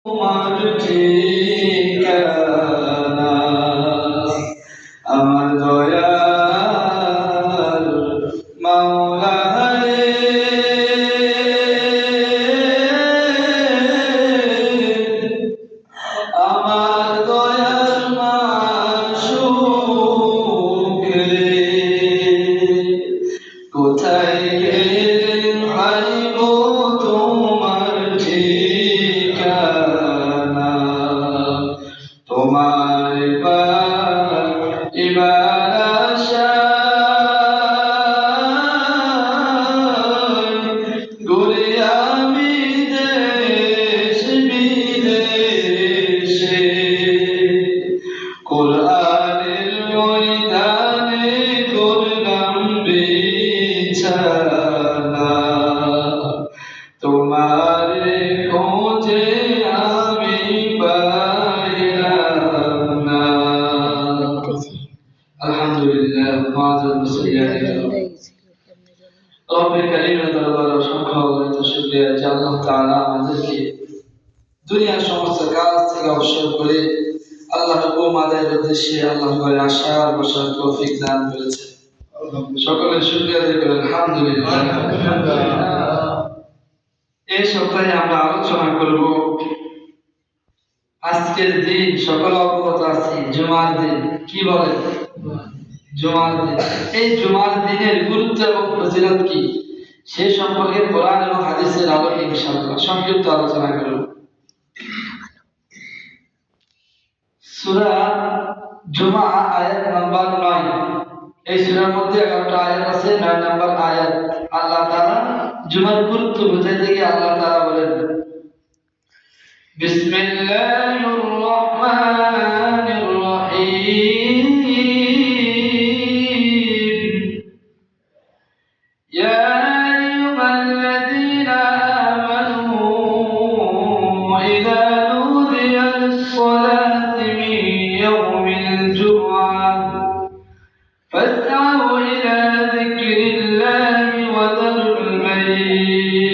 তোমার ঠিকানা আমার দয়াল মাওলা রে, আমার দয়াল মাশূক রে, কোথায় গেলেন পাইব তোমার ঠিকানা, তোমার এবার আশায় ঘুরে আমি দেশ বিদেশে, কোরআনের ময়দানে করলাম বিছানা, তোমার খোঁজে আমি পাইলাম না। আলহামদুলিল্লাহ মাযুদ মুসলিয়াত রব্বিল কারীমের দরবারে অসংখ্য অগণিত শুকরিয়া যে আল্লাহ তাআলা আমাদেরকে দুনিয়ার সমস্ত কাজ থেকে অবসর করে আল্লাহর হুকুম আদায়ের উদ্দেশ্যে আল্লাহ ঘরে আসার বসার তৌফিক দান করেছে। সকলে শুকরিয়া আদায় করেন আলহামদুলিল্লাহ। এই সপ্তাহে আমরা আলোচনা করব আজকের দিন সকল অবগত আছি জুমার দিন। কি বলে জুমার দিন? এই জুমার দিনের গুরুত্ব এবং ফজিলত কি সে সম্পর্কে কোরআন এবং হাদিসের আলোকে ইনশাআল্লাহ সংক্ষিপ্ত আলোচনা করব। সূরা জুমা আয়াত নাম্বার 9। এই সূরার মধ্যে 11টা আয়াত আছে। 9 নাম্বার আয়াত আল্লাহ তাআলা জুমার গুরুত্ব বোঝাতে গিয়ে আল্লাহ তাআলা বলেন, বিসমিল্লাহির রহমানির রহিম, ইয়া আইয়ুহাল্লাযীনা আমানু ইযা নুদিয়া লিস-সালাতি মিন ইয়াউমিল জুমআহ فاسعوا إلى ذكر الله وذروا البيع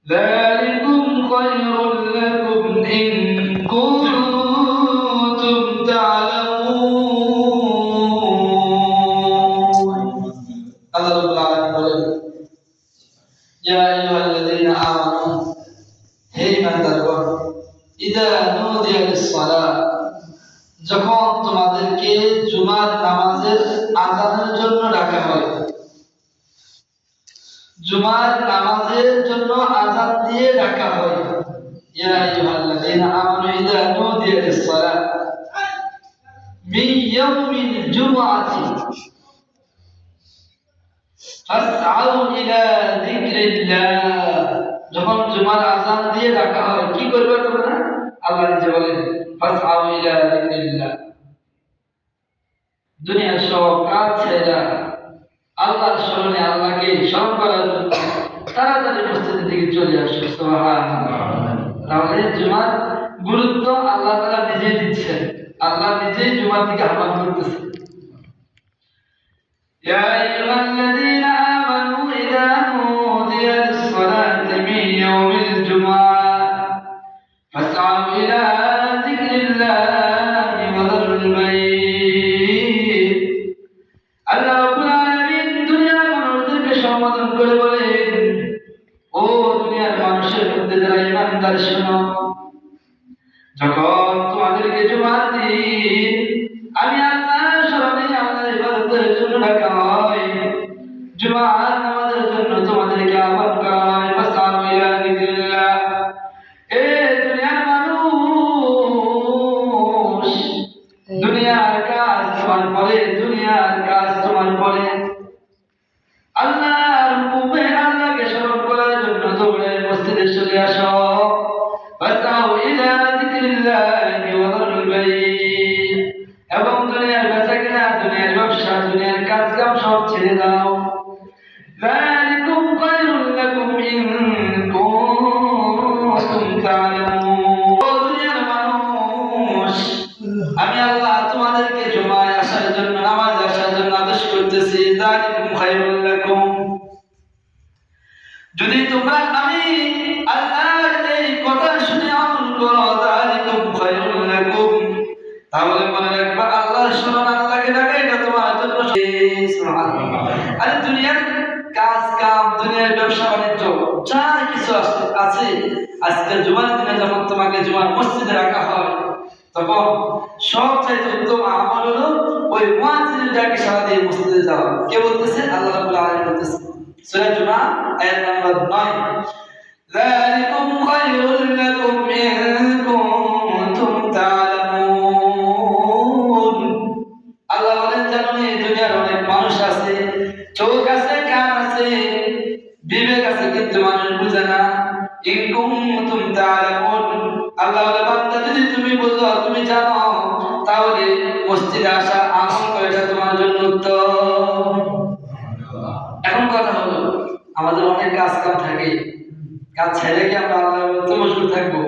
ذلكم خير لكم إن كنتم تعلمون. الله رب العالمين يا أيها الذين آمنوا هي من تدبر إذا نودي للصلاة যখন তোমাদেরকে জুমার নামাজের আযানের জন্য ডাকা হয়, জুমার নামাজের জন্য আযান দিয়ে ডাকা হয়। ইয়া আইয়ুহাল্লাযীনা আমানু ইযা নুদিয়া লিস-সালাত মিন ইয়াউমিল জুমআতি ফাসআউ ইলা যিকরিল্লাহ। যখন জুমার আযান দিয়ে ডাকা হয় কি করবে তোমরা? আল্লাহ নিজে বলেন ফাসআউ ইলা যিকরিল্লাহ, দুনিয়ার সব কাজ ছেড়ে আল্লাহর স্মরণে, আল্লাহকে স্মরণ করার জন্য তাড়াতাড়ি মসজিদের দিকে চলে আসো। সুবহানাল্লাহ। তাহলে জুমার গুরুত্ব আল্লাহ তাআলা নিজেই দিচ্ছেন, আল্লাহ নিজেই জুমার দিকে আহ্বান করতেছেন। ইয়া আইয়ুহাল্লাযীনা আমানু ইযা নুদিয়া লিস-সালাতি মিন ইয়াউমিল জুমআহ ফাসআউ ইলা যিকরিল্লাহি ওয়া যারুল বাই'আ। আল্লাহ রাব্বুল আলামিন দুনিয়ার মানুষদেরকে সম্বোধন করে বলেন, ও দুনিয়ার মানুষের মধ্যে যারা ঈমানদার, শোনো, যখন তোমাদেরকে জুমার দিন আমি আল্লাহর স্মরণে, আল্লাহর ইবাদতের জন্য ডাকা হয়, জুমার নামাজের জন্য তোমাদেরকে আহ্বান করা হয়, ফাসআউ ইলা যিকরিল্লাহ। এ দুনিয়ার মানুষ, দুনিয়ার কাজ তোমার পরে, দুনিয়ার কাজ তোমার পরে, আল্লাহর হুকুমে আল্লাহকে স্মরণ করার জন্য তোমরা মসজিদে চলে আসো। ফাসআউ ইলা যিকরিল্লাহি ওয়া যারুল বাই'আ, এবং দুনিয়ার বেচাকেনা, দুনিয়ার ব্যবসা, দুনিয়ার কাজকাম সব ছেড়ে দাও। যালিকুম খায়রুল লাকুম ইন কুনতুম তা'লামুন। ও দুনিয়ার মানুষ, আমি আল্লাহ তোমাদেরকে জুমায় আসার জন্য, নামাজে আসার জন্য আদেশ করতেছি। যালিকুম খায়রুল লাকুম, যদি তোমরা আমি আল্লাহর এই কথা আজকে জুমার দিনে যখন তোমাকে জুমার মসজিদে রাখা হয় তখন সবচাইতে উত্তম আমল হলো ওই মুয়াজ্জিনের ডাকে সাড়া দিয়ে মসজিদে যাওয়া। কে বলতেছে? আল্লাহ রাব্বুল আলামিন বলতেছে সূরা জুমা আয়াত নাম্বার 9, যালিকুম খায়রুল লাকুম ইন কুনতুম তা'লামুন। আল্লাহ বলেন, জানো এই দুনিয়ার অনেক মানুষ আছে, চোখ আছে, কান আছে, বিবেক আছে, কিন্তু মানুষ বুঝে না। ইন কুনতুম তা'লামুন, আল্লাহ বলে বান্দা যদি তুমি বুঝো, তুমি জানো, তাহলে মসজিদে আসা আমল করাটা তোমার জন্য উত্তম। এখন কথা হলো, আমাদের অনেক কাজ কাম থাকে, কাজ ছেড়ে কি আমরা আল্লাহর মধ্যে মশগুল থাকবো?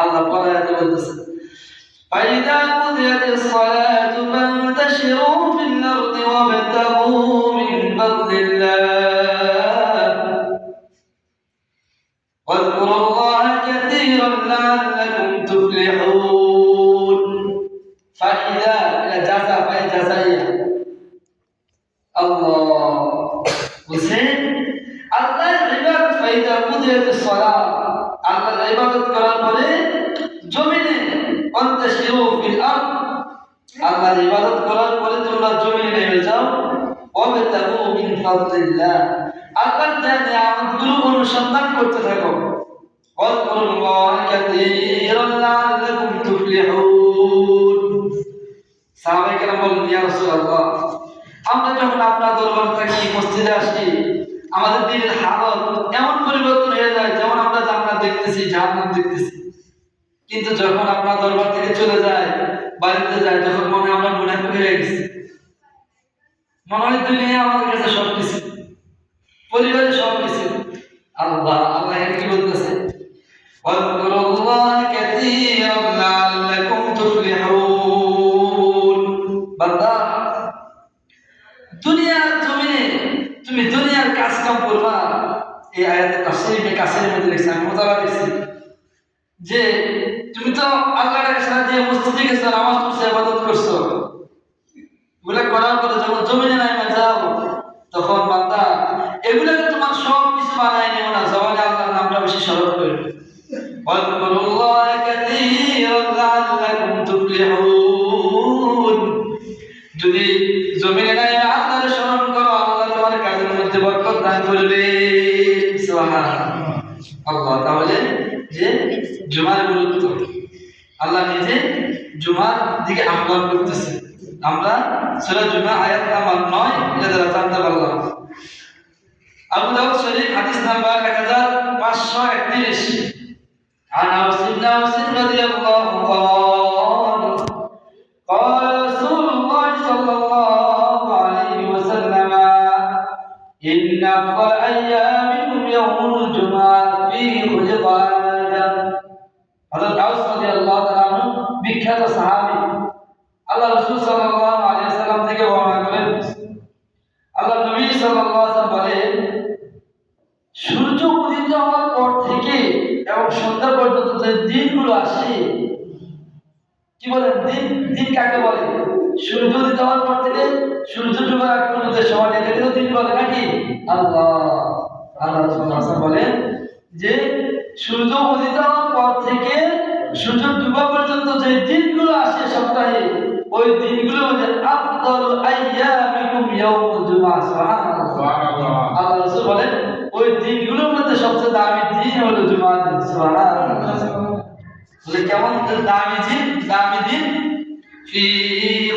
আল্লাহ পড়াতে বলতেছে فإذا قضيت الصلاة فانتشروا في الأرض وابتغوا من فضل الله واذكروا الله كثيرا لعلكم تفلحون। فإذا جزا فجزايا الله বুঝছেন? আল্লাহর ইবাদত ফাইদা কুদিয়াতিস সালাত, আল্লাহর ইবাদত করার পরে জমিনে অন্তশিরু ফিল আরদ, আল্লাহর ইবাদত করার পরে তোমরা জমিনে নেমে যাও। ওয়াবতাগু মিন ফাদলিল্লাহ, আল্লাহর দেয়া নিয়ামতগুলো অনুসন্ধান করতে থাকো। ওয়াজকুরুল্লাহ কাসীরান লাআল্লাকুম তুফলিহুন। সাহাবায়ে কেরাম বলেন, ইয়া রাসূলুল্লাহ, আমরা যখন আপনার দরবার থাকি, মসজিদে আসি, আমাদের দিনের হালত এমন পরিবর্তন হয়ে যায় যেমন আমরা জান্নাত দেখতেছি, জাহান্নাম দেখতেছি। কিন্তু যখন আপনার দরবার থেকে চলে যায়, বাড়িতে যায়, তখন মনে হয় আমরা মুনাফিক হয়ে গেছি, মনে হয় দুনিয়া আমাদের কাছে সবকিছু, পরিবারে সবকিছু। আল্লাহ এর কি বলতেছে? ওয়াজকুরুল্লাহ কাসীরান লাআল্লাকুম তুফলিহুন। বান্দা, দুনিয়ার জমিনে তুমি দুনিয়ার কাজ কাম করবা। এই আয়াতে তাফসীরে কাসিরের মধ্যে লিখছে, আমি মোতালা দেখছি যে তুমি তো আল্লাহর সাথে দিয়ে মসজিদে গেছো, নামাজ পড়ছো, ইবাদত করছো, এগুলা করার পরে যখন জমিনে নামে যাও, তখন বান্দা এগুলাকে তোমার সব কিছু বানায় নিও না, জবানে আল্লাহর নামটা বেশি স্মরণ করো। ওয়াজকুরুল্লাহ কাসীরান লাআল্লাকুম তুফলিহুন। যদি জমিনে নামে আল্লাহর স্মরণ করো, আল্লাহ তোমার কাজের মধ্যে বরকত দান করবে। সুবহানাল্লাহ। আল্লাহ তাহলে যে জুমার গুরুত্ব, আল্লাহ নিজে জুমার দিকে আহ্বান করতেছে। আমরা সূরা জুমা আয়াত নাম্বার 9 এটা দ্বারা জানতে পারলাম। আবু দাউদ শরীফ হাদিস নাম্বার 1531, عن أوس بن أوس رضي الله قال قال رسول الله صلى الله عليه وسلم إن أفضل أيامكم يوم الجمعة فيه خلق آدم। হযরত আউস রাদিয়াল্লাহু তাআলা আনহু বিখ্যাত সাহাবী, আল্লাহ রাসূল সাল্লাল্লাহু আলাইহি ওয়াসাল্লাম থেকে বর্ণনা করেন, আল্লাহ নবী সাল্লাল্লাহু আলাইহি ওয়াসাল্লাম বলেন, সূর্য উদিত হওয়ার পর থেকে এবং সন্ধ্যা পর্যন্ত যে দিনগুলো আসে, কি বলেন দিন কাকে বলে? সূর্য উদিত হওয়ার পর থেকে সূর্য ডোবার আগ পর্যন্ত সময়, এটাকে তো দিন বলে নাকি? আল্লাহ রাসূল বলেন যে সূর্য উদিত হওয়ার পর থেকে সূর্য ডোবা পর্যন্ত যে দিনগুলো আসে সপ্তাহে, ওই দিনগুলোর মধ্যে আফদালু আইয়ামিকুম ইয়াউমুল জুমআহ। সুবহানাল্লাহ। আল্লাহ রাসূল বলেন ওই দিনগুলোর মধ্যে সবচেয়ে দামি দিন হলো জুমার দিন। সুবহানাল্লাহ। বলে কেমন দামি দিন? ফি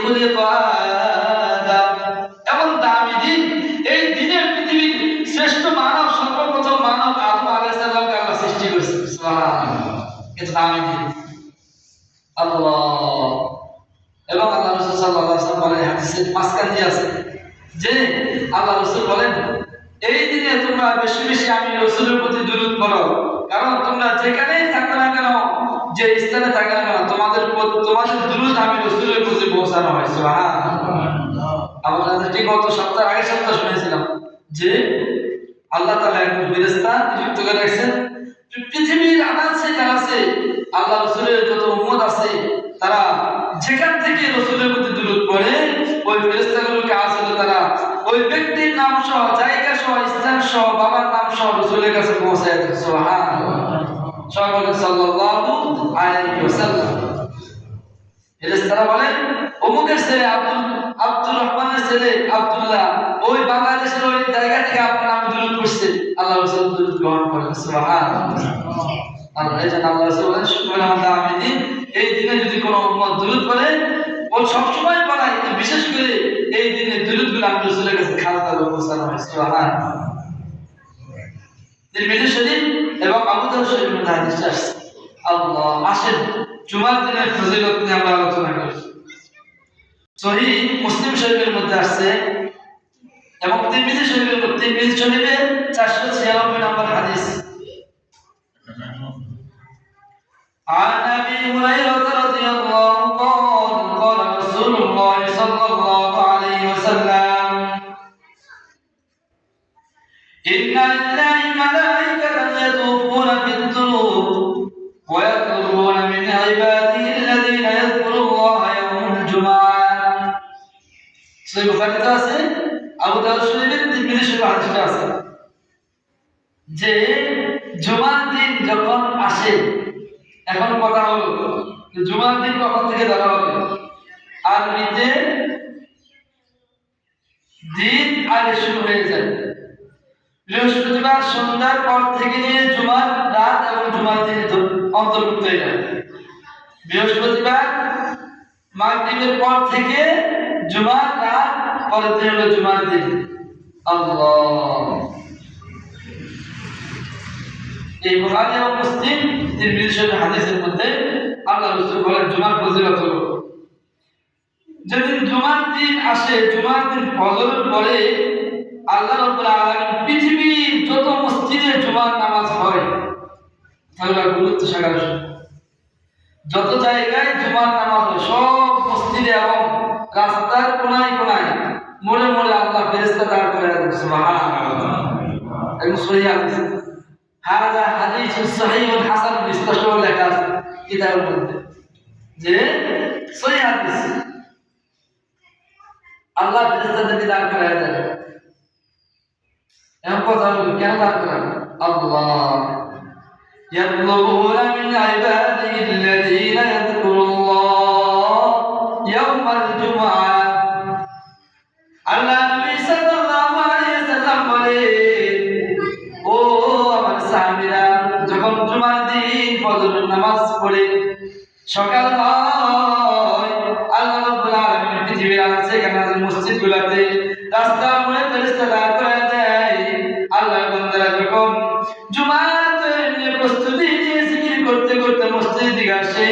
খুলিকা আদম, এমন দামি দিন, এই দিনের পৃথিবীর শ্রেষ্ঠ মানব, সর্বপ্রথম মানব আদম আলাইহিস সালামকে আল্লাহ সৃষ্টি করেছে। সুবহানাল্লাহ। এটা দামি দিন। আল্লাহ। এবং আল্লাহ রাসূল সাল্লাল্লাহু আলাইহি ওয়াসাল্লাম বলেন, হাদিসের মাঝখান দিয়ে আছে যে আল্লাহ রাসূল বলেন, এই দিনে তোমরা বেশি বেশি আমি রাসূলের প্রতি দুরূদ পড়ো, কারণ তোমরা যেখানেই থাকো না কেন, যে স্থানে থাকো না কেন, তোমাদের দুরূদ আমি রাসূলের প্রতি পৌঁছানো হয়। সুবহানাল্লাহ। আমরা যেটি গত আগের সপ্তাহ শুনেছিলাম যে আল্লাহ তাআলা একজন ফেরেশতা নিযুক্ত করে রাখছেন, পৃথিবীর আনাচে কানাচে আল্লাহ রাসূলের যত উম্মত আছে, তারা যেখান থেকে রাসূলের প্রতি দুরূদ পড়ে, ওই ফেরেশতাগুলোকে আসলে তারা ওই ব্যক্তির নাম সহ, জায়গা সহ, স্থান সহ, বাবার নাম সহ রাসূলের কাছে পৌঁছায় দেয়। সুবহানাল্লাহ। সবাই বলেন সাল্লাল্লাহু আলাইহি ওয়াসাল্লাম। ফেরেশতারা বলেন অমুকের ছেলে আব্দুর রহমানের ছেলে আব্দুল্লাহ ওই বাংলাদেশের ওই জায়গা থেকে আপনার নামে দুরূদ পড়ছে, আল্লাহ রাসূল দুরূদ গ্রহণ করেন। সুবহানাল্লাহ। আল্লাহ এই যে আল্লাহ রাসূল বলেন শুকরানা আমিদিন, এই দিনে যদি কোনো উম্মত দুরূদ পড়ে ও সব সময় পড়ায়, বিশেষ করে এই দিনে দুরূদগুলো আমি রাসূলের কাছে খাজা পৌঁছানো হয়। সুবহানাল্লাহ। তিরমিজি শরীফ এবং আবু দাউদ শরীফের মধ্যে হাদিস আসছে। আল্লাহ আসেন জুমার দিনের ফজিলত নিয়ে আমরা আলোচনা করি। সহিহ মুসলিম শরীফের মধ্যে আসছে এবং তিরমিজি শরীফে 496 নম্বর হাদিস। عن ابي هريره رضي الله قال قال رسول الله صلى الله عليه وسلم ان لله ملائكه يطوفون بالطرق ويطلبون من عباده الذين يذكروا الله يوم الجمعه. সহিহ বুখারীতে আছে, আবু দাউদ শরীফে, তিরমিজি শরীফে হাদিসটা আছে যে জুমার দিন যখন আসে, এখন কথা হলো জুমার দিন কখন থেকে ধরা হবে। আরবিতে দিন আগে শুরু হয়ে যায়, বৃহস্পতিবার সন্ধ্যার পর থেকে নিয়ে জুমার রাত এবং জুমার দিন অন্তর্ভুক্ত হয়ে যায়। বৃহস্পতিবার মাগরিবের পর থেকে জুমার রাত, পরের দিন হলো জুমার দিন। আল্লাহ। এই বুখারী এবং মুসলিম তিরমিজি শরীফের হাদিসের মধ্যে আল্লাহ রাসূল বলেন জুমার ফজিলত হলো যেদিন জুমার দিন আসে, জুমার দিন ফজরের পরে আল্লাহ রাব্বুল আলামিন পৃথিবীর যত মসজিদে জুমার নামাজ হয়, তাহলে গুরুত্ব সাগর যত জায়গায় জুমার নামাজ হয়, সব মসজিদে এবং রাস্তার কোনায় কোনায় মোড়ে মোড়ে আল্লাহ ফেরেশতা দাঁড় করে দেন। সুবহানাল্লাহ। এবং সহিহ হাদিস, হাযা হাদিসুন সহিহুন হাসান, স্পষ্ট লেখা আছে কিতাবের মধ্যে যে সহিহ হাদিস, আল্লাহ ফেরেশতাদেরকে দাঁড় করে দেন। এমন কথা হলো কেন দাঁড় করান? আল্লাহ يطلبون من عباده الذين يذكرون الله يوم الجمعة. আল্লাহ নবী সাল্লাল্লাহু আলাইহি ওয়াসাল্লাম বলে, ও আমার সাহাবীরা, যখন জুমার দিন ফজরের নামাজ পড়ে সকাল হয়, আল্লাহ রাব্বুল আলামিন পৃথিবীর আনাচে-কানাচে মসজিদগুলোতে রাস্তার মোড়ে ফেরেশতা দাঁড় করে দেয়। আল্লাহর বান্দারা যখন জুমার নিয়ে প্রস্তুতি নিয়ে জিকির করতে করতে মসজিদের দিকে আসে,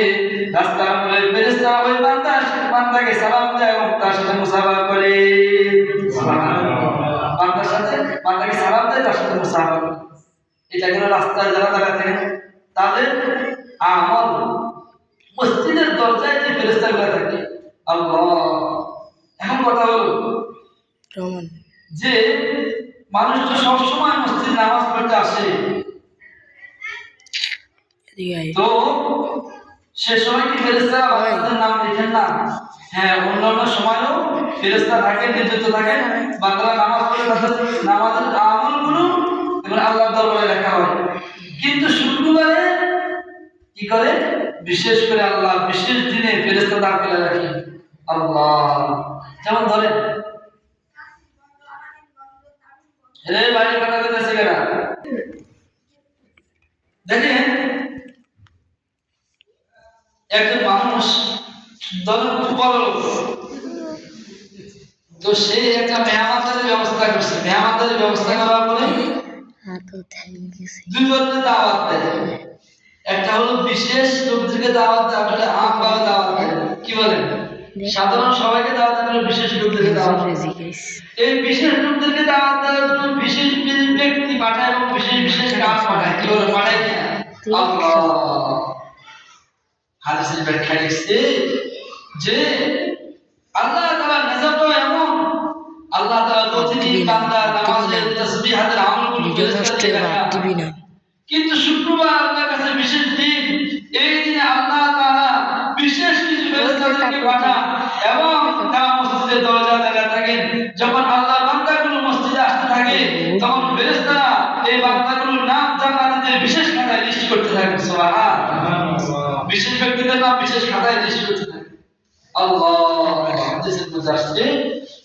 রাস্তার মোড়ে ফেরেশতা ওই বান্দাকে সালাম দেয় এবং তার সাথে মুসাফা করে। বান্দাকে সালাম দেয়, তার সাথে মুসাফা করে। এটা কেন? রাস্তায় যারা দাঁড়া থাকেন তাদের আমল মসজিদের দরজায় যে ফেরেশতাগুলো থাকে। আল্লাহ। এখন কথা হলো যে মানুষ তো সবসময় মসজিদ নামাজ পড়তে আসে, তো সে সময় কি ফেরেশতারা বান্দাদের নাম লিখেন না? হ্যাঁ, অন্যান্য সময়ও ফেরেশতা থাকেন, নিযুক্ত থাকেন, বান্দারা নামাজ পড়ে তাদের নামাজের আমলগুলো এবং আল্লাহর দরবারে লেখা হয়। কিন্তু শুক্রবারে কি করে? বিশেষ করে আল্লাহ বিশেষ দিনে ফেরেশতা দাঁড় করে রাখেন। আল্লাহ। যেমন ধরেন রে বাড়ি কাটাতে যাচ্ছে কেনা, দেখেন একজন মানুষ ধরেন খুব বড় লোক, তো সে একটা মেহমানদারির ব্যবস্থা করছে। মেহমানদারির ব্যবস্থা করার পরে দুই ধরনের দাওয়াত দেয়। একটা হলো বিশেষ লোকদেরকে দাওয়াত দেয়, একটা হলো আমভাবে দাওয়াত দেয়। কি বলেন? সাধারণ সবাইকে দাওয়াত দেয়, বিশেষ লোকদেরকে দাওয়াত দেয়। এই বিশেষ লোকদেরকে দাওয়াত দেওয়ার জন্য বিশেষ ব্যক্তি পাঠায় এবং বিশেষ বিশেষ কাজ পাঠায়। কি বলে? পাঠায় কিনা? আল্লাহ। হাদিসের ব্যাখ্যা লিখছে যে আল্লাহ তাআলার নিজামটা এমন, আল্লাহ তাআলা প্রতিদিন বান্দার নামাজের তাসবিহাতের আমলগুলো ফেরেশতাদেরকে দেখান। কিন্তু শুক্রবার আল্লাহর কাছে বিশেষ দিন, এই দিনে আল্লাহ তাআলা বিশেষ কিছু ফেরেশতাদেরকে পাঠান এবং তারা মসজিদের দরজা দাঁড়িয়ে থাকেন। যখন আল্লাহর বান্দাগুলো মসজিদে আসতে থাকে, তখন ফেরেশতারা এই বান্দাগুলোর নাম জান্নাতের বিশেষ খাতায় লিস্ট করতে থাকে সুবহানাল্লাহ বিশেষ ব্যক্তিদের নাম বিশেষ খাতায় লিস্ট করতে থাকে আল্লাহ হাদিসের মধ্যে আসছে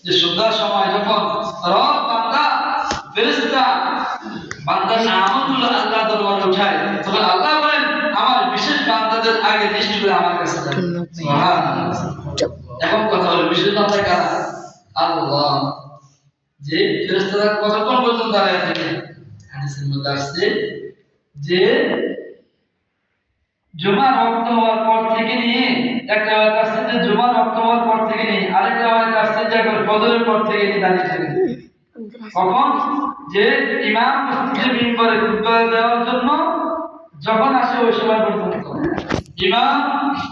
যে সন্ধ্যার সময় যখন রব বান্দা ফেরেশতা বান্দার নামগুলো আল্লাহ দরবারে উঠায় তখন আল্লাহ বলেন আমার বিশেষ বান্দাদের আগে লিস্ট করে আমার কাছে দেন সুবহানাল্লাহ এখন কথা হলো বিশেষ বান্দা কারা আল্লাহ যে ফেরেশতারা কতক্ষণ পর্যন্ত দাঁড়ায় থাকে হাদিসের মধ্যে আসছে যে জুমার ওয়াক্ত হওয়ার পর থেকে নিয়ে একটা ওয়াক্ত আসছে যে জুমার ওয়াক্ত হওয়ার পর থেকে নিয়ে আরেকটা ওয়াক্ত আসছে যে ফজরের পর থেকে নিয়ে দাঁড়িয়ে থাকে কখন যে ইমাম মসজিদের মিম্বরে খুতবা দেওয়ার জন্য যখন আসে ওই সময় পর্যন্ত ইমাম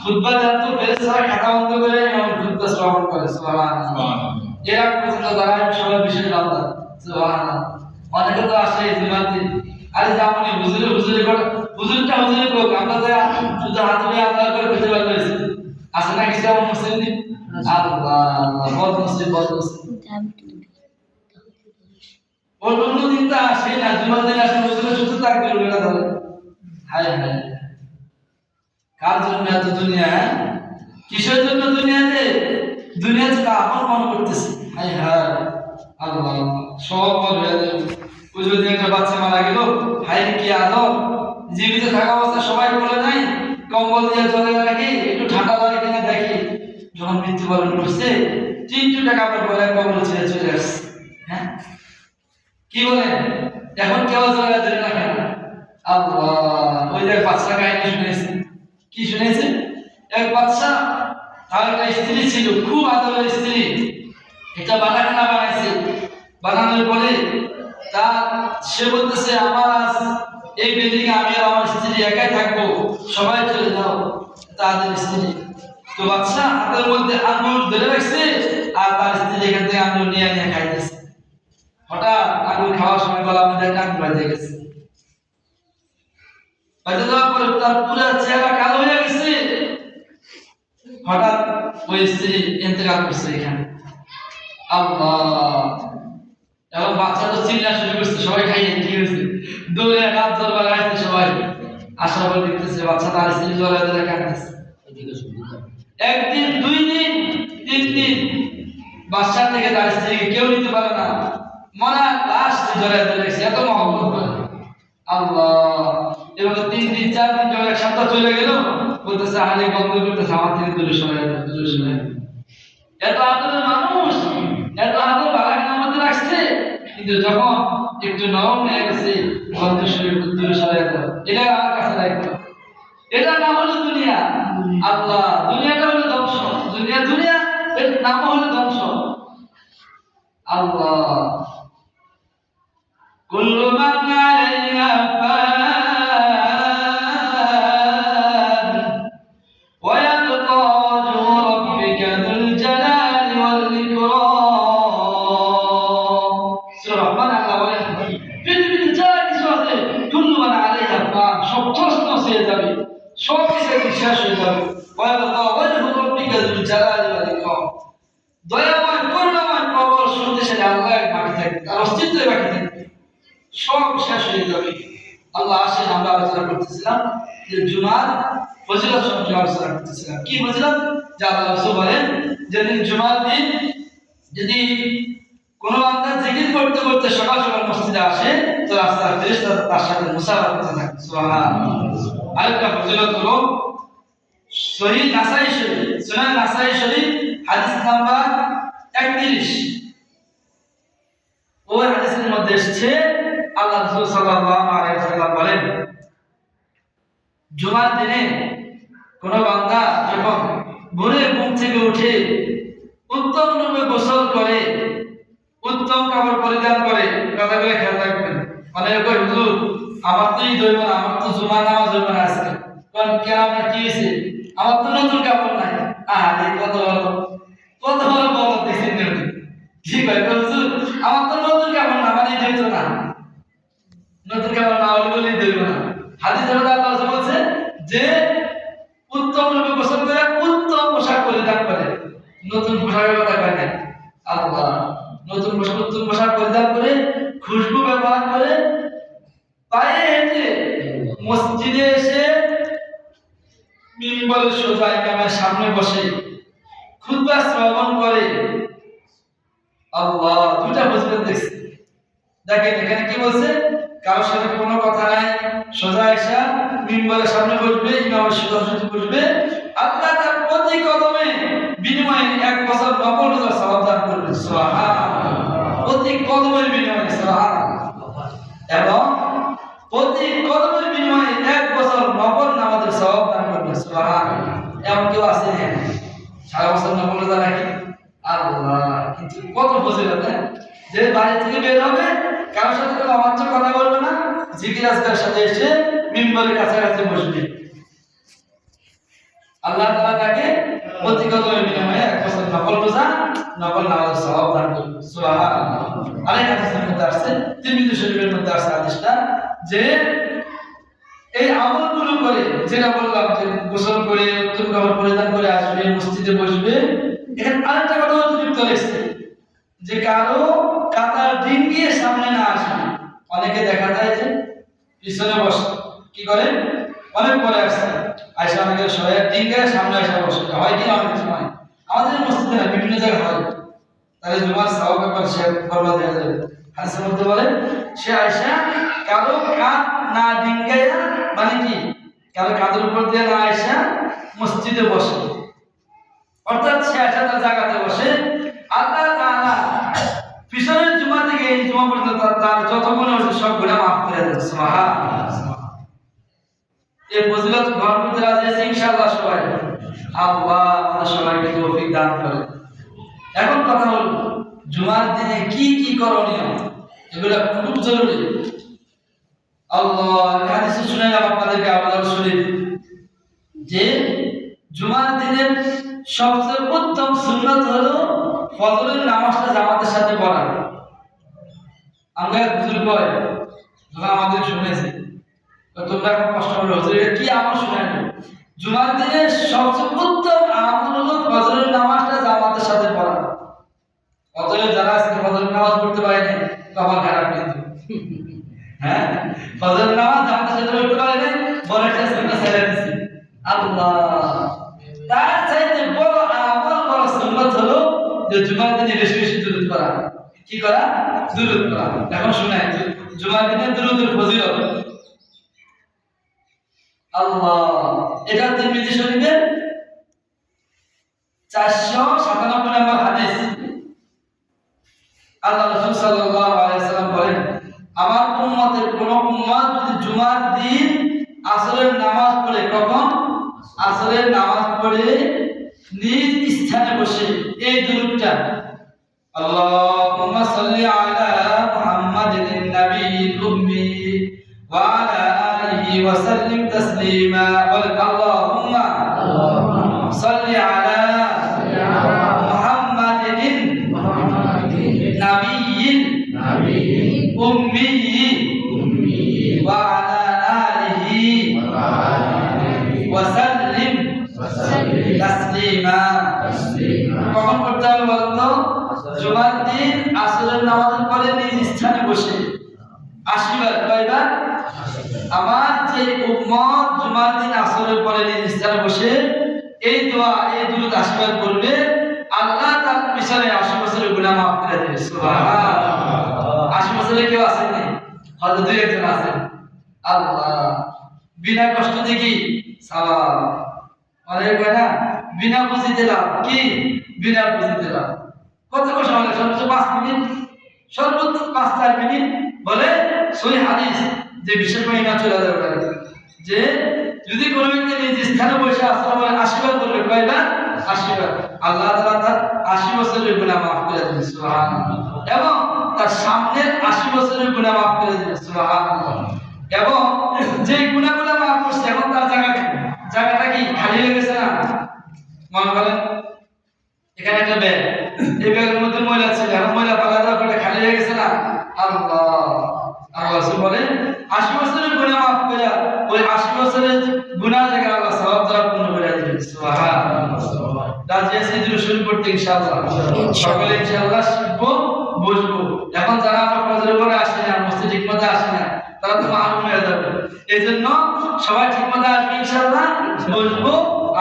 খুতবা দেন তো ফেরেশতারা খাতা বন্ধ করে ইমাম খুতবা শ্রবণ করে সুবহানাল্লাহ এরা পর্যন্ত দাঁড়ায় সবাই বিশেষ বান্দা সুবহানাল্লাহ অনেকে তো আসে জুমার দিন আরে জামনি হুজুরে করে হুজুরটা হুজুরে কোক আমরা তো শুধু হাত ধরে আল্লাহ করে খেতে পারবে আসে না কিছু আমার মুসলিম আল্লাহ বহুত মুসলিম ওর অন্য দিন তো আসে না জুমার দিন আসে হুজুরে শুধু তাকবীর বলে ধরে হায় হায় কার জন্য এত দুনিয়া কিসের জন্য দুনিয়াতে দুনিয়াতে আপন মনে করতেছে হায় হায় আল্লাহ সব হয়ে যাবে ওই যদি একটা বাচ্চা মারা গেল হায় কি আদর জীবিত থাকা অবস্থা সবাই বলে নাই কম্বল দিয়ে চলে রাখি একটু ঠান্ডা লাগে কিনা দেখি যখন মৃত্যুবরণ করছে 3 টাকা পরে কম্বল ছেড়ে চলে আসছে হ্যাঁ কি বলেন এখন কেউ চলে যাবে না কেন আল্লাহ ওই যে বাচ্চা কাহিনী শুনেছে কি শুনেছে এক বাচ্চা তার একটা স্ত্রী ছিল খুব আদরের স্ত্রী এটা বানাখানা বানাইছে বানানোর পরে সে বলতেছে আমার এই বিল্ডিং আমি আর আমার স্ত্রী একাই থাকবো সবাই চলে যাও তাদের স্ত্রী তো বাচ্চা হাতের মধ্যে আঙুর ধরে রাখছে আর তার স্ত্রী এখান থেকে আঙুর নিয়ে নিয়ে খাইতেছে হঠাৎ আঙুর খাওয়ার সময় গলা মধ্যে কান বাজে গেছে বাজে যাওয়ার পরে তার পুরো চেহারা কালো হয়ে গেছে হঠাৎ ওই স্ত্রী ইন্তেকাল করছে এখানে আল্লাহ এবং বাচ্চা তো চিল্লা শুরু করছে সবাই খাইয়ে কি হয়েছে দৌড়ে রাত দরবার আসছে সবাই আসার পর দেখতেছে বাচ্চা তার স্ত্রী জড়ায় ধরে কাঁদতেছে একদিন 2 দিন 3 দিন বাচ্চা থেকে তার স্ত্রীকে কেউ নিতে পারে না মরা লাশ জড়ায় ধরে এত মহব্বত করে আল্লাহ এবার 3 দিন 4 দিন যখন এক সপ্তাহ চলে গেল বলতেছে আরে বন্ধ করতেছে আমার থেকে দূরে সরে এত আদরের মানুষ এত আদর বাগানের মধ্যে রাখছে কিন্তু যখন একটু নরম হয়ে গেছে বন্ধ শরীর দূরে সরে গেল এটা আমার কাছে দায়িত্ব এটা নাম হলো দুনিয়া আল্লাহ দুনিয়াটা হলো ধ্বংস দুনিয়া এর নাম হলো ধ্বংস আল্লাহ কুল্লু মান আলাইহা সব কিছু শেষ হয়ে যাবে দয়াময় করুণাময় প্রবল শক্তিশালী আল্লাহ বাকি থাকবে তার অস্তিত্ব বাকি থাকবে সব শেষ হয়ে যাবে আল্লাহ আসেন আমরা আলোচনা করতেছিলাম যে জুমার ফজিলত সম্পর্কে আলোচনা করতেছিলাম কি ফজিলত যে আল্লাহ রাসূল বলেন যেদিন জুমার দিন যদি কোন বান্দা জিকির করতে করতে সকাল সকাল মসজিদে আসে তো রাস্তার ফেরেশতা তার সাথে মুসাফা করতে থাকে সুবহানাল্লাহ আরেকটা ফজিলত হলো সহিহ নাসাই শরীফ সুনান নাসাই শরীফ হাদিস নাম্বার 31 ওই হাদিসের মধ্যে এসেছে আল্লাহ রাসূল সাল্লাল্লাহু আলাইহি ওয়াসাল্লাম বলেন জুমার দিনে কোন বান্দা যখন ভোরে ঘুম থেকে উঠে উত্তম রূপে গোসল করে উত্তম কাপড় পরিধান করে কথাগুলো খেয়াল রাখবেন অনেকে কয় হুজুর আমার তো ঈদ হইব না আমার তো জুমার নামাজ হইব না আজকে কারণ কেন আপনার কি হয়েছে আমার তো নতুন কাপড় নাই আরে কত ভালো বল দেখছেন কি কয় হুজুর আমার তো নতুন কাপড় না মানে ঈদ হইতো না নতুন কাপড় না হলে বলে দেব না হাদিসে আল্লাহ বলছে যে উত্তম রূপে গোসল করে উত্তম পোশাক পরিধান করে নতুন পোশাকের কথা কয় না আল্লাহ নতুন পোশাক পরিধান করে খুশবু ব্যবহার করে পায়ে হেঁটে মসজিদে এসে মিম্বরের সোজা ইমামের সামনে বসে খুতবা শ্রবণ করে। আল্লাহ, দুটা ফজিলত দেখছি। দেখেন এখানে কি বলছে, কারোর সাথে কোনো কথা নাই, সোজা এসে মিম্বরের সামনে বসবে, ইমামের সোজাসুজি বসবে, আল্লাহ তার প্রতি কদমে বিনিময়ে 1 বছর নফল রোজার সওয়াব দান করবেন। সুবহানাল্লাহ। প্রতি কদমের বিনিময়ে, সুবহানাল্লাহ। এবং প্রতি কদমের বিনিময়ে 1 বছর নফল নামাজের সওয়াব দান করবেন। সুবহানাল্লাহ। এমন কেউ আছে না সারা বছর নফল রোজা রাখে? আল্লাহ, কিন্তু কত ফজিলত! যে বাড়ি থেকে বের হবে, কারোর সাথে কোনো অবাঞ্ছিত কথা বলবে না, জিকির আজকার সাথে এসে মিম্বরের কাছাকাছি বসবে, আল্লাহ তাআলা তাকে প্রতি কদমের বিনিময়ে 1 বছর নফল রোজা, নফল নামাজের সওয়াব দান করবেন। সুবহানাল্লাহ। আরেক হাদিসের মধ্যে আসছে, তিরমিজি শরীফের মধ্যে আসছে হাদিসটা, যে এই আমলগুলো করে, যেটা বললাম যে গোসল করে উত্তম কাপড় পরিধান করে আসবে, মসজিদে বসবে, এখানে আরেকটা কথা অতিরিক্ত রয়েছে, যে কারো কাতার ডিঙ্গিয়ে সামনে না আসবে। অনেকে দেখা যায় যে পিছনে বসে, কি করে, অনেক পরে আসছে, আয়সা অনেকে সবাই ডিঙ্গায় সামনে আসা বসে, হয় কি অনেক সময় আমাদের মসজিদে না, বিভিন্ন জায়গায় হয়। তাহলে জুমার সওয়াব ব্যাপার সে বরবাদ হয়ে যাবে। হাদিসের মধ্যে বলে, সে আয়সা কারো কাঁধ না ডিঙ্গাইয়া, মানে কি, কারো কাঁধের উপর দিয়ে না আয়সা মসজিদে বসে, অর্থাৎ সে আয়সা তার জায়গাতে বসে, আল্লাহ তাআলা পিছনের জুমা থেকে এই জুমা পর্যন্ত তার যত গুনাহ হয়েছে সব গুনাহ মাফ করে দেন। সুবহানাল্লাহ। এই ফজিলত গ্রহণ করতে রাজি আছি ইনশাআল্লাহ সবাই? আল্লাহ আমাদের সবাইকে তৌফিক দান করেন। এখন কথা হল, জুমার দিনে কি কি করণীয়, এগুলো খুব জরুরি। আল্লাহ, হাদিসে শুনাইলাম আপনাদেরকে আবুল শরীফ, যে জুমার দিনের সবচেয়ে উত্তম সুন্নাত হলো ফজরের নামাজটা জামাতের সাথে পড়া। আমরা বুজুর্গ হয় যখন আমাদের শুনেছি, তোমরা এখন কষ্ট করে হুজুর এটা কি আমল শুনেন, জুমার দিনের সবচেয়ে উত্তম আমল হলো ফজরের নামাজটা জামাতের সাথে পড়া। অতএব যারা আজকে ফজরের নামাজ পড়তে পারেনি, কপাল খারাপ কিন্তু। হ্যাঁ, ফজরের নামাজ জামাতের সাথে পড়তে পারেনি, বড় একটা সুন্নাত ছেড়ে দিছি। আল্লাহ, তার চাইতে বড় আমল, বড় সুন্নাত হলো যে জুমার দিনে বেশি বেশি দুরূদ পড়া। কি করা? দুরূদ পড়া। এখন শুনেন, জুমার দিনে দুরূদের ফজিলত। আল্লাহ, এটা তিরমিজি শরীফের 497 নম্বর হাদিস। আল্লাহ রাসূল সাল্লাল্লাহু আলাইহি ওয়াসাল্লাম বলেন, আমার উম্মতের কোন উম্মত যদি জুমার দিন আসরের নামাজ পড়ে, কখন? আসরের নামাজ পড়ে নিজ স্থানে বসে এই দুরূদটা, আল্লাহুম্মা সাল্লি আলা মুহাম্মাদিন নাবিয়্যিল উম্মি ওয়া আলা আলিহি ওয়া সাল্লিম তাসলিমা। বলেন, আল্লাহুম্মা সাল্লি আলা মুহাম্মাদিন নাবিয়্যিল উম্মি ওয়া আলা আলিহি ওয়া সাল্লিম তাসলিমা। কখন পড়তে হবে বলতো? জুমার দিন আসরের নামাজের পরে নিজ স্থানে বসে 80 বার। কয়বার? আমার যে উম্মত জুমার দিন আসরের পরে নিজ স্থানে বসে এই দোয়া, এই দুরূদ 80 বার পড়বে, আল্লাহ তার পিছনে 80 বছরের গুনাহ মাফ করে দেবে। সুবহানাল্লাহ। 80 বছরে কেউ আসেনি, হয়তো 2-1 জন আছেন। আল্লাহ, বিনা কষ্ট দেখি সওয়াব। অনেক হয় না, বিনা পুঁজিতে লাভ। কি বিনা পুঁজিতে লাভ? কত কষ্ট লাগে, সর্বোচ্চ 5 মিনিট, সর্বোচ্চ 5-4 মিনিট। বলে সহিহ হাদিস যে বিশেষ মহিমা চলে যাবে, যে যদি কোনো ব্যক্তি নিজ স্থানে বসে আসলে 80 বার বলবে, কয়বার? 80 বার, আল্লাহ তাআলা তার 80 বছরের গুনাহ মাফ করে দেবেন। সুবহানাল্লাহ। এবং তার সামনের 80 বছরের গুনাহ মাফ করে দেবেন। সুবহানাল্লাহ। এবং যে গুনাহগুলো মাফ করছে, এখন তার জায়গাটা কি খালি হয়ে গেছে না? মনে করেন এখানে একটা ব্যাগ, এই ব্যাগের মধ্যে ময়লা ছিল, এখন ময়লা পালা দেওয়ার পরে খালি হয়ে গেছে না? আল্লাহ, আল্লাহ বলেন 80 বছরের গুনাহ মাফ করে ওই 80 বছরের গুনাহ থেকে আল্লাহ সওয়াব দ্বারা পূর্ণ করে দিবেন। সুবহানাল্লাহ। রাজি আছি দুরূদ শরীফ পড়তে ইনশাআল্লাহ? সকলে ইনশাআল্লাহ শিখবো, বসবো। এখন যারা আমরা ফজরের পরে আসে না, মসজিদ ঠিকমতো আসে না, তারা তো মাহরুম হয়ে যাবে। এইজন্য সবাই ঠিকমতো আসবে ইনশাআল্লাহ। বসবো,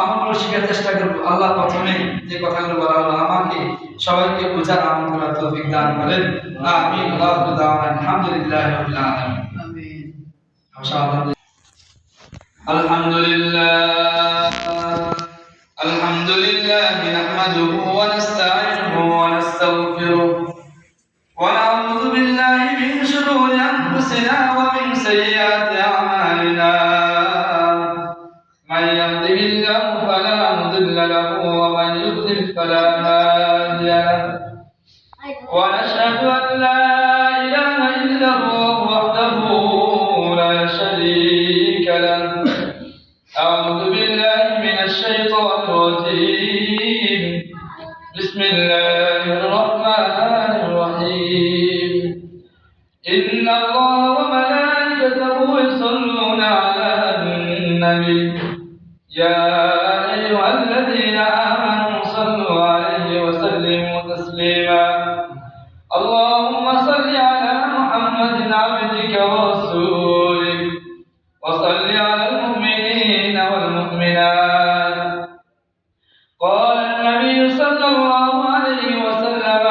আমল শেখার চেষ্টা করবো। আল্লাহ প্রথমে যে কথাগুলো বলা হলো আমাকে সবাইকে বোঝার আমল করার তৌফিক দান করেন। আমিন। আলহামদুলিল্লাহি রাব্বিল আলামিন। আমিন। আলহামদুলিল্লাহ নাহমাদুহু ওয়া নাস্তাঈনুহু ওয়া নাস্তাগফিরুহ ونعوذ بالله من شرور أنفسنا ومن سيئات أعمالنا من يهده الله فلا مضل له ومن يضلل فلا هادي له ونشهد أن لا إله إلا الله وحده لا شريك له أعوذ بالله من الشيطان الرجيم بسم الله الرحمن الرحيم إن الله وملائكته يصلون على النبي يا أيها الذين آمنوا صلوا عليه وسلموا تسليما اللهم صل على محمد عبدك ورسولك وصل على المؤمنين والمؤمنات قال النبي صلى الله عليه وسلم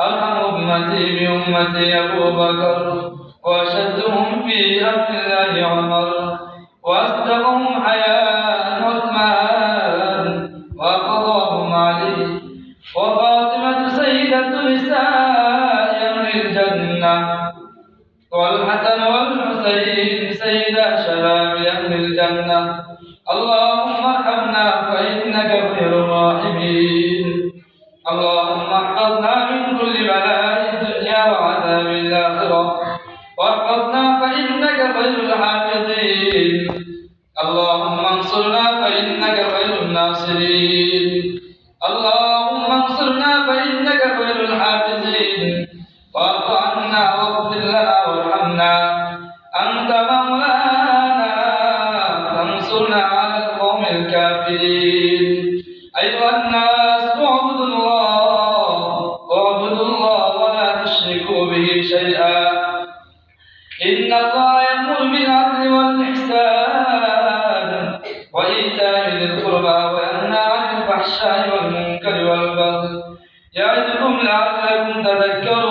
أرحم أمتي بأمتي أبو بكر وأشدهم في أمر الله عمر وأصدقهم حياء عثمان وأقضاهم علي وفاطمة سيدة نساء أهل الجنة والحسن والحسين سيدا شباب أهل الجنة اللهم ارحمنا فإنك خير الراحمين اللهم احفظنا من كل بلاء الدنيا وعذاب الآخرة واحفظنا فإنك خير الحافظين اللهم انصرنا فإنك خير الناصرين اللهم انصرنا فإنك خير الحافظين واعف عنا واغفر لنا وارحمنا أنت مولانا فانصرنا على القوم الكافرين أيها الناس اعبدوا الله ولا تشركوا به شيئا إن الله يأمر بالعدل والإحسان وإيتاء ذي القربى وينهى عن الفحشاء والمنكر والبغي يعظكم لعلكم تذكرون